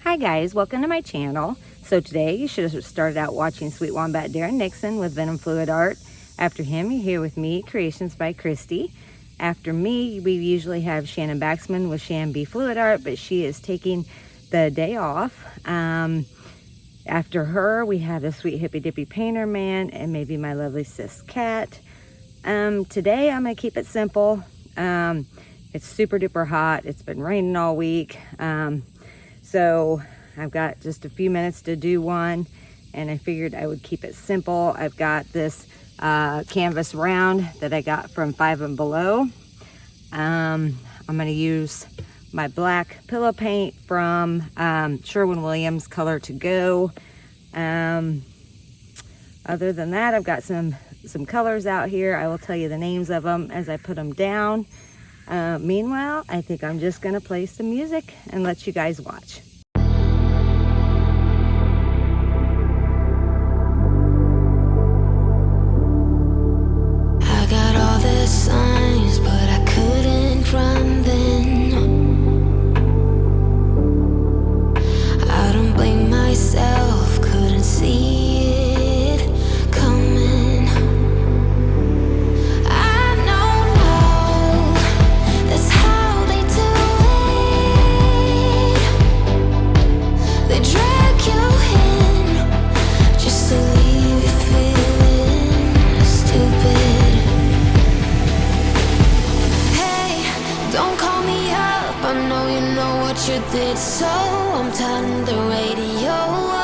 Hi guys, welcome to my channel. So today you should have started out watching Sweet Wombat Darren Nixon with Venom Fluid Art. After him, you're here with me, Creations by Christy. After me, we usually have Shannon Baxman with ShanB Fluid Art, but she is taking the day off. After her, we have the sweet hippy dippy Painterman and maybe my lovely sis Cat. Today I'm gonna keep it simple. It's super duper hot. It's been raining all week. So I've got just a few minutes to do one, and I figured I would keep it simple. I've got this canvas round that I got from Five and Below. I'm gonna use my black pillow paint from Sherwin-Williams Color to Go. Other than that, I've got some colors out here. I will tell you the names of them as I put them down. Meanwhile, I think I'm just gonna play some music and let you guys watch. I got all the signs, but I couldn't run then. I don't blame myself, couldn't see it coming. I know now, that's how they do it. They drag you in, just to leave you feeling stupid. Hey, don't call me up, I know you know what you did, so I'm turning the radio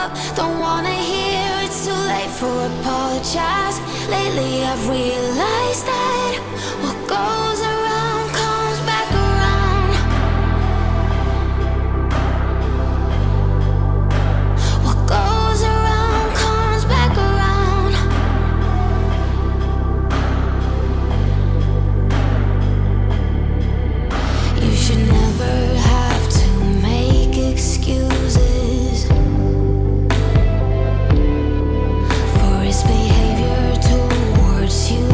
up. Don't wanna hear it's too late for apologize. Lately I've realized that what goes around comes back around. What goes around comes back around. You should never have to make excuses for his behavior towards you,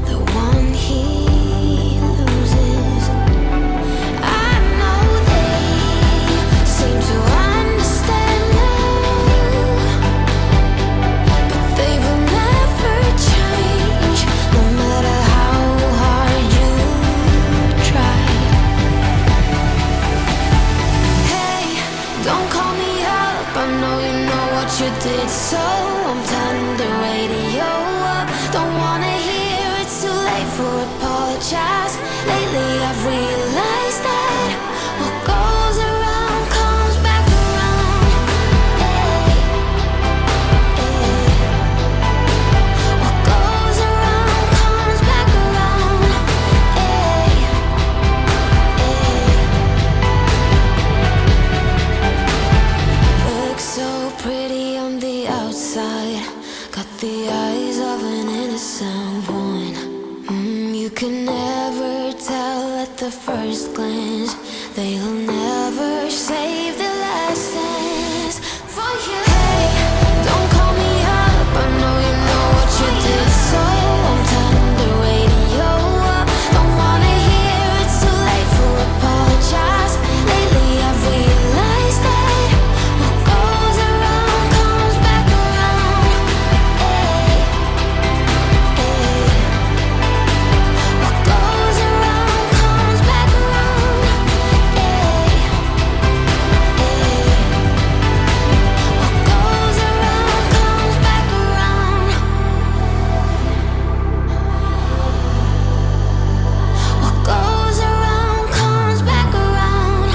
the one he loses. I know they seem to understand now, but they will never change, no matter how hard you try. Hey, don't call me up, I know you know what you did, so I'm turning the radio up. Don't wanna hear it's too late for apologize. Lately I've realized that what goes around comes back around. Hey, hey. What goes around comes back around. Hey, hey. Looks so pretty on the outside, got the eyes of an innocent one. You can never tell at the first glance. They'll never save the last dance for you. Hey, don't call me up, I know you know what you did, so I'm turning the radio up. Don't wanna hear it's too late for apologize. Lately I've realized that what goes around comes back around. Hey, hey. What goes around comes back around. Hey, hey. What goes around comes back around. What goes around comes back around.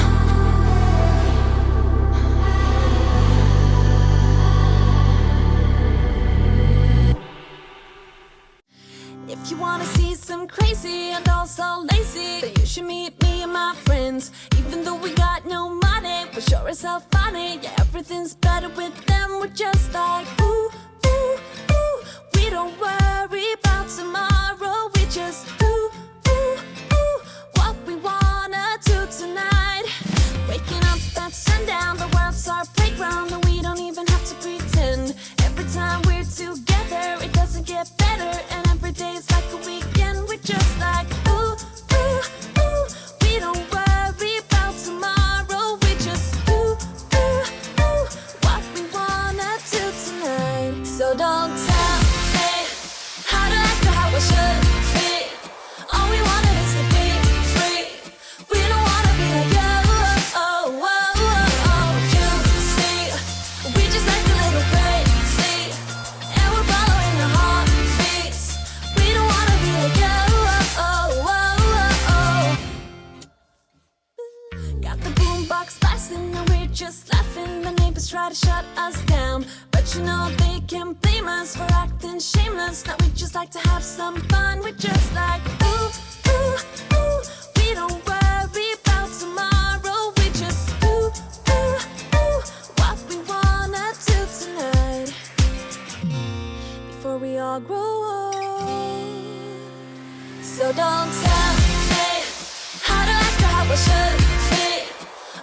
If you wanna see some crazy and also lazy, then you should meet me and my friends. Even though we got no money, we're sure as hell funny. Yeah, everything's better with them. We're just like ooh, ooh, ooh. We don't worry about tomorrow. We just ooh, ooh, ooh. What we wanna do tonight. Waking up at sundown, the world's our playground, and we don't even have to pretend. Every time we're together, it doesn't get better, and every day's like a weekend. We're just like ooh, ooh, ooh. We don't worry about tomorrow. We just ooh, ooh, always try to shut us down, but you know they can't blame us for acting shameless. Now we just like to have some fun. We're just like, ooh, ooh, ooh. We don't worry about tomorrow. We just ooh, ooh, ooh. What we wanna do tonight before we all grow old. So don't tell me how to act or how I should be.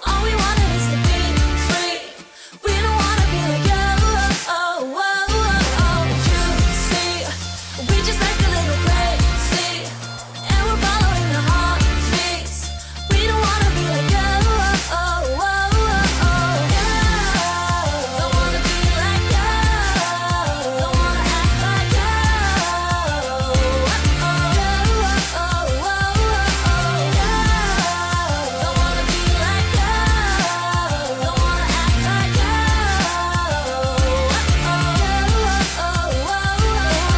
All we wanted is to be free. We don't wanna be like you. Oh, oh, oh, oh. You see, we just like a little crazy, and we're following the heartbeats. We don't wanna be like you. Oh, oh, oh, oh. Don't wanna be like you. Don't wanna act like you. Oh, oh, oh, oh, oh. Don't wanna be like you. Don't wanna act like you. And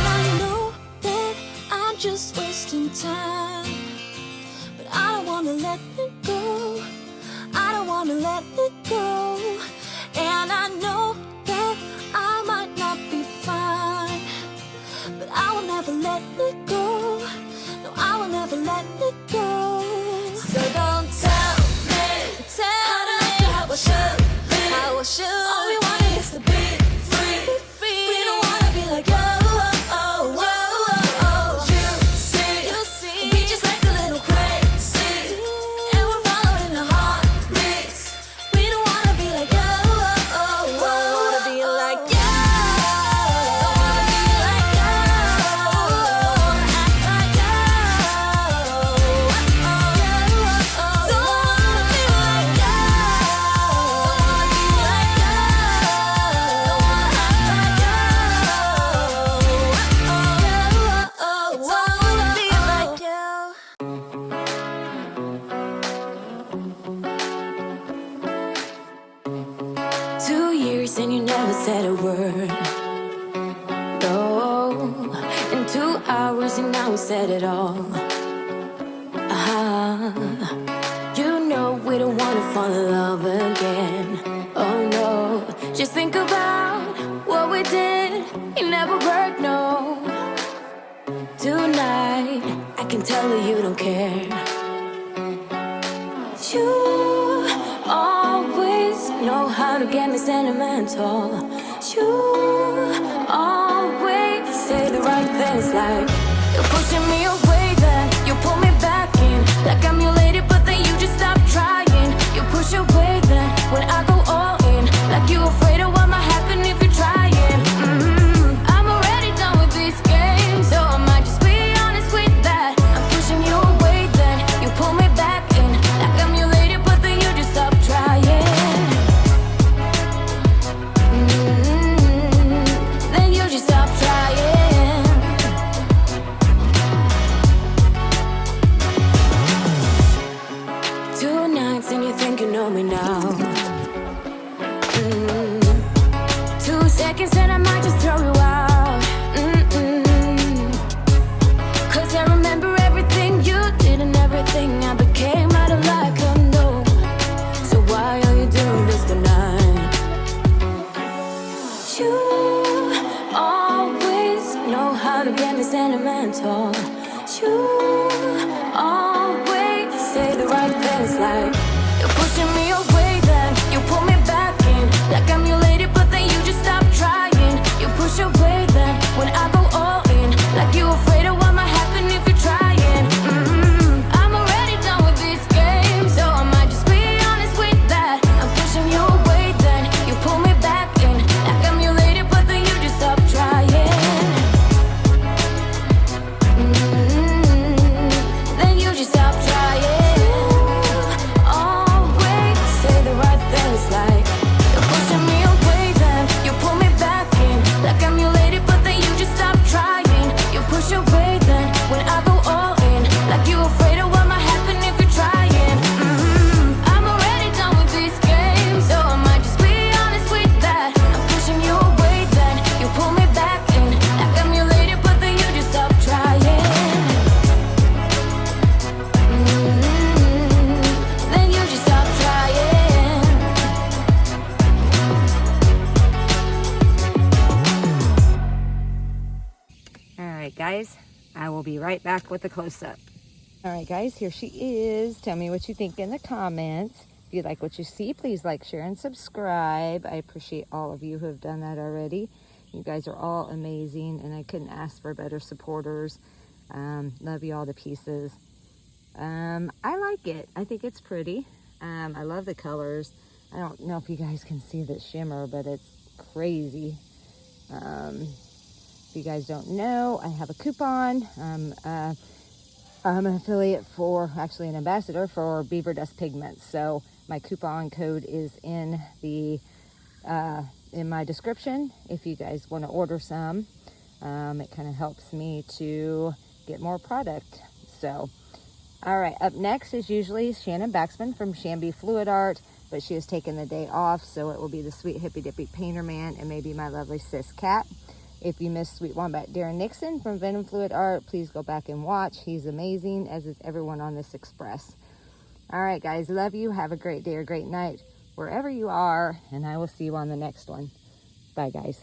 I know that I'm just wasting time, but I don't wanna let it go. I don't wanna let it go. And I know that I might not be fine, but I will never let it go. No, I will never let it go. So don't tell me how to act or how I should be. How I should. All we want is to be free. We don't wanna be like you. Oh, oh, oh, oh. You see, we just like a little crazy, and we're following the heartbeats. We don't wanna be like you. Oh, oh, oh. Don't wanna be like you. Don't wanna be like you. Don't wanna act like you. Oh, oh, oh. Don't wanna be like you. Don't wanna be like you. Don't wanna act like you. Oh, oh, oh. Don't wanna be like you. 2 years and you never said a word. No, in 2 hours and now we said it all. You know we don't wanna fall in love again. Oh no, just think about what we did. It never worked, no. Tonight, I can tell that you don't care. You always know how to get me sentimental. You always say the right things, like you're pushing me away, then you pull me back in. Like I'm your lady, but then you just stop trying. You push away, then when I go all in, like you afraid of what might happen if you're trying. I'm already done with these games, so I might just be honest with that. I'm pushing you away, then you pull me back in. Like I'm your lady, but then you just stop trying. Then you just guys. I will be right back with a close-up. All right, guys, here she is. Tell me what you think in the comments. If you like what you see, please like, share, and subscribe. I appreciate all of you who have done that already. You guys are all amazing, and I couldn't ask for better supporters. Love you all to pieces. I like it. I think it's pretty. I love the colors. I don't know if you guys can see the shimmer, but it's crazy. If you guys don't know, I have a coupon. I'm an affiliate for, actually an ambassador for Beaver Dust Pigments. So my coupon code is in the in my description if you guys want to order some. It kind of helps me to get more product. So, all right, up next is usually Shannon Baxman from ShanB Fluid Art, but she has taken the day off, so it will be the sweet hippy dippy Painterman and maybe my lovely sis Cat. If you missed Sweet Wombat Darren Nixon from Venom Fluid Art, please go back and watch. He's amazing, as is everyone on this express. All right, guys, love you. Have a great day or great night wherever you are, and I will see you on the next one. Bye, guys.